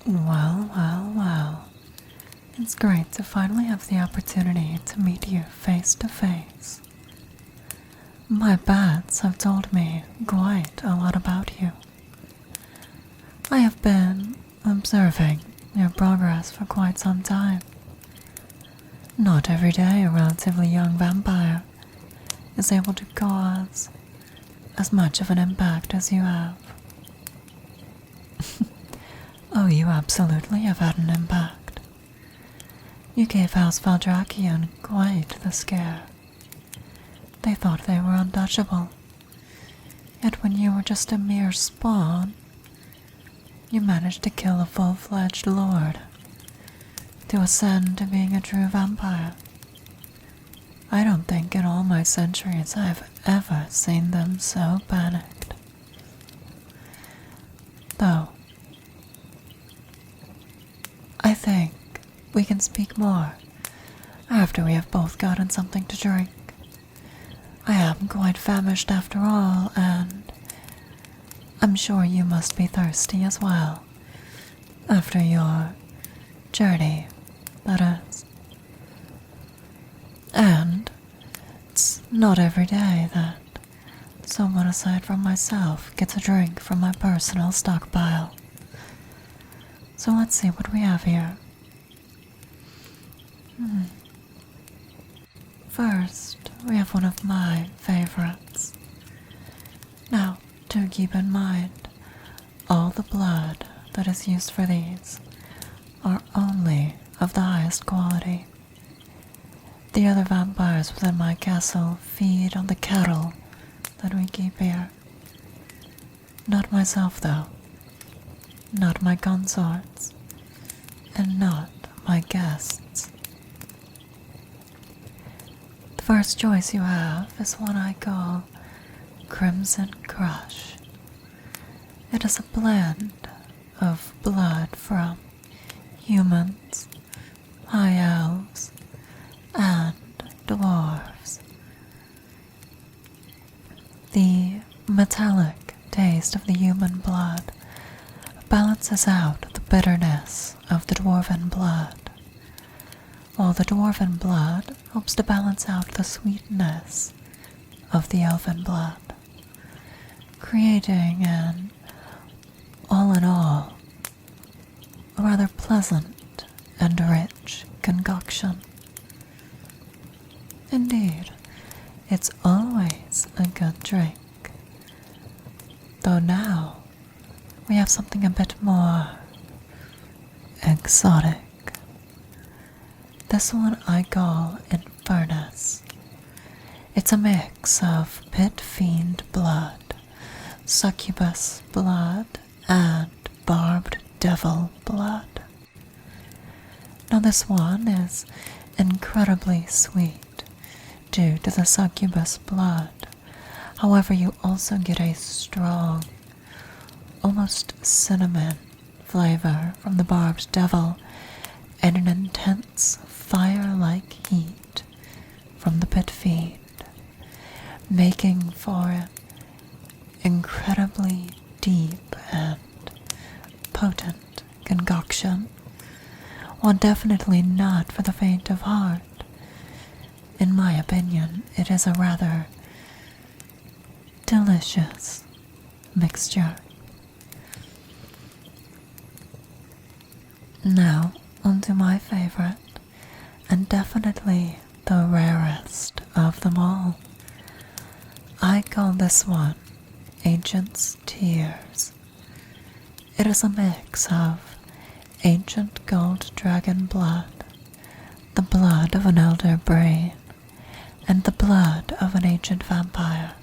Well, well, well. It's great to finally have the opportunity to meet you face to face. My bats have told me quite a lot about you. I have been observing your progress for quite some time. Not every day a relatively young vampire is able to cause as much of an impact as you have. Oh, you absolutely have had an impact. You gave House Valdrakian quite the scare. They thought they were untouchable. Yet when you were just a mere spawn, you managed to kill a full-fledged lord, to ascend to being a true vampire. I don't think in all my centuries I've ever seen them so panicked. Though, I think we can speak more after we have both gotten something to drink. I am quite famished after all, and I'm sure you must be thirsty as well, after your journey, that is. And it's not every day that someone aside from myself gets a drink from my personal stockpile. So let's see what we have here. First, we have one of my favorites. Now, do keep in mind, all the blood that is used for these are only of the highest quality. The other vampires within my castle feed on the cattle that we keep here. Not myself, though. Not my consorts. And not my guests. The first choice you have is one I call Crimson Crush. It is a blend of blood from humans, high elves, and dwarves. The metallic taste of the human blood balances out the bitterness of the dwarven blood, while the dwarven blood helps to balance out the sweetness of the elven blood, creating an, all in all, a rather pleasant and rich concoction. Indeed, it's always a good drink. Though now, we have something a bit more exotic. This one I call Infernus. It's a mix of pit fiend blood, succubus blood, and barbed devil blood. Now this one is incredibly sweet due to the succubus blood. However, you also get a strong, almost cinnamon flavor from the barbed devil and an intense fire-like heat from the pit fiend, making for an incredibly deep and potent concoction, one definitely not for the faint of heart. In my opinion, it is a rather delicious mixture. Now, onto my favorite, and definitely the rarest of them all. I call this one Ancient's Tears. It is a mix of ancient gold dragon blood, the blood of an elder brain, and the blood of an ancient vampire.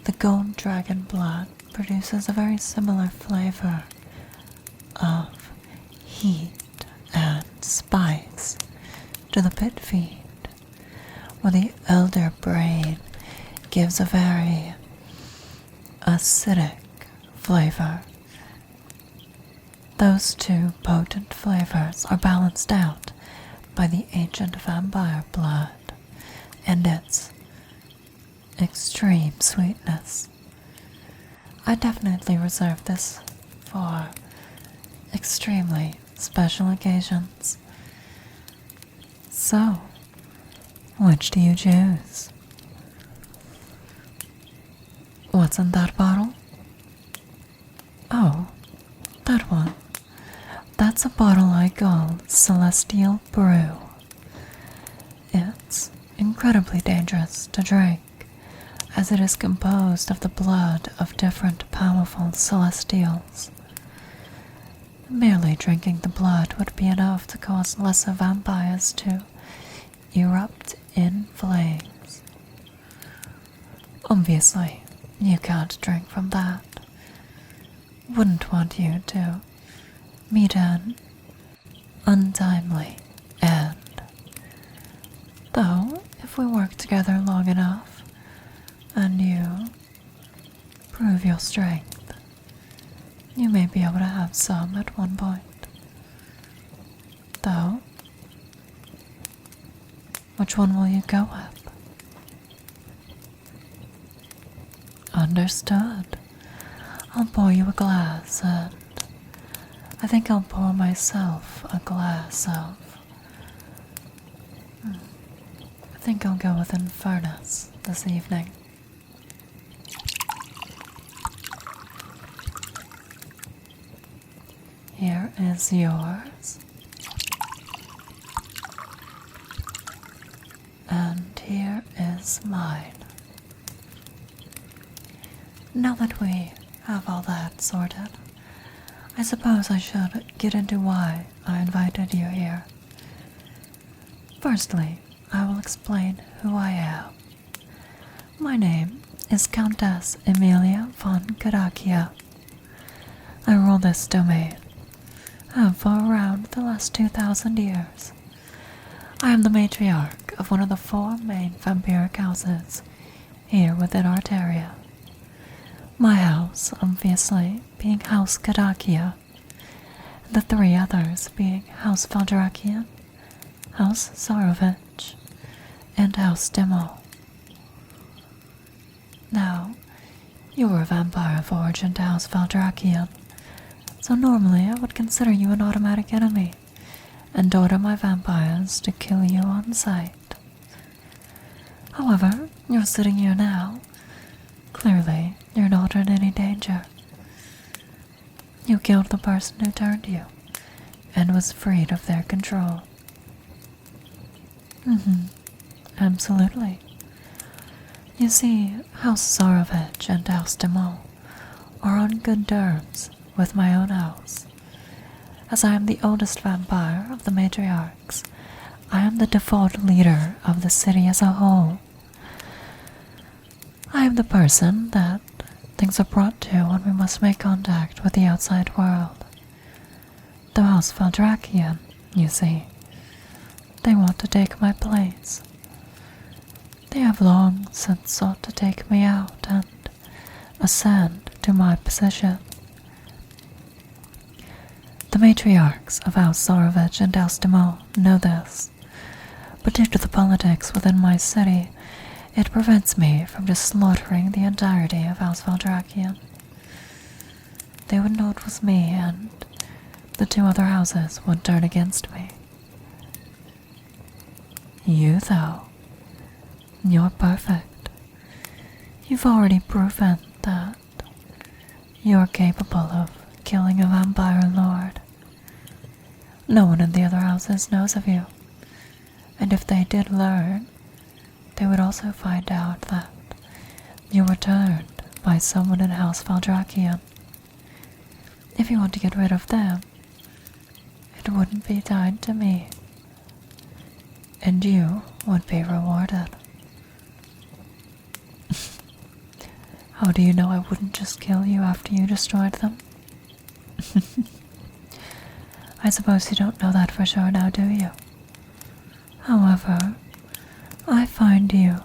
The gold dragon blood produces a very similar flavor of heat and spice to the pit fiend, while the elder brain gives a very acidic flavor. Those two potent flavors are balanced out by the ancient vampire blood and its extreme sweetness. I definitely reserve this for extremely special occasions. So, which do you choose? What's in that bottle? Oh, that one. That's a bottle I call Celestial Brew. It's incredibly dangerous to drink, as it is composed of the blood of different powerful celestials. Merely drinking the blood would be enough to cause lesser vampires to erupt in flames. Obviously, you can't drink from that. Wouldn't want you to meet an untimely end. Though, if we work together long enough, and you prove your strength, you may be able to have some at one point. Though, which one will you go with? Understood. I'll pour you a glass, and I think I'll pour myself a glass of... I think I'll go with Infernus this evening. Here is yours. And here is mine. Now that we have all that sorted, I suppose I should get into why I invited you here. Firstly, I will explain who I am. My name is Countess Emilia von Karakia. I rule this domain, have for around the last 2,000 years. I am the matriarch of one of the 4 main vampiric houses here within Arteria. My house, obviously, being House Kadakia, and the 3 others being House Valdrakian, House Zarovich, and House Demo. Now, you're a vampire forged into House Valdrakian, so normally I would consider you an automatic enemy, and order my vampires to kill you on sight. However, you're sitting here now. Clearly, you're not in any danger. You killed the person who turned you, and was freed of their control. Absolutely. You see, House Zarovich and House Demo are on good terms with my own house. As I am the oldest vampire of the matriarchs, I am the default leader of the city as a whole. I am the person that things are brought to when we must make contact with the outside world. The House Valdrakian, you see, they want to take my place. They have long since sought to take me out and ascend to my position. The matriarchs of House Zarovich and House Demo know this, but due to the politics within my city, it prevents me from just slaughtering the entirety of House Valdrakian. They would know it was me, and the 2 other houses would turn against me. You, though, you're perfect. You've already proven that you're capable of killing a vampire lord. No one in the other houses knows of you, and if they did learn, they would also find out that you were turned by someone in House Valdrakian. If you want to get rid of them, it wouldn't be tied to me, and you would be rewarded. How do you know I wouldn't just kill you after you destroyed them? I suppose you don't know that for sure now, do you? However, I find you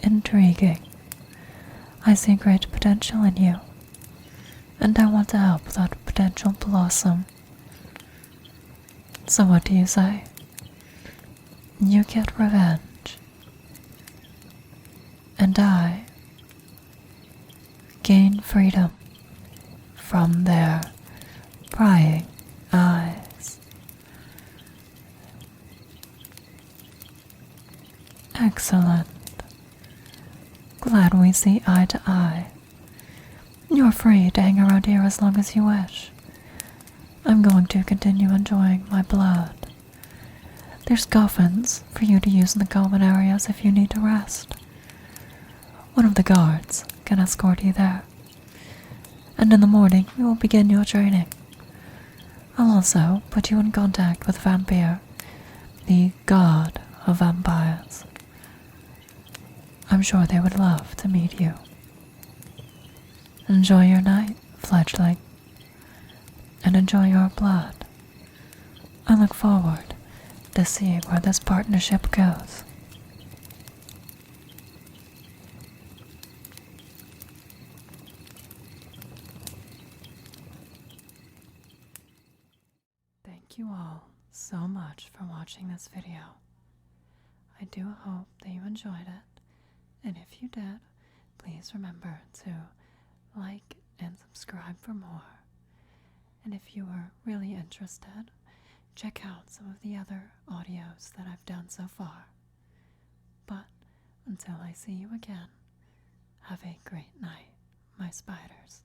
intriguing. I see great potential in you, and I want to help that potential blossom. So what do you say? You get revenge, and I gain freedom from their Excellent. Glad we see eye to eye. You're free to hang around here as long as you wish. I'm going to continue enjoying my blood. There's coffins for you to use in the common areas if you need to rest. One of the guards can escort you there. And in the morning, we will begin your training. I'll also put you in contact with Vampire, the god of vampires. I'm sure they would love to meet you. Enjoy your night, fledgling, and enjoy your blood. I look forward to seeing where this partnership goes. Thank you all so much for watching this video. I do hope that you enjoyed it, and if you did, please remember to like and subscribe for more. And if you are really interested, check out some of the other audios that I've done so far. But until I see you again, have a great night, my spiders.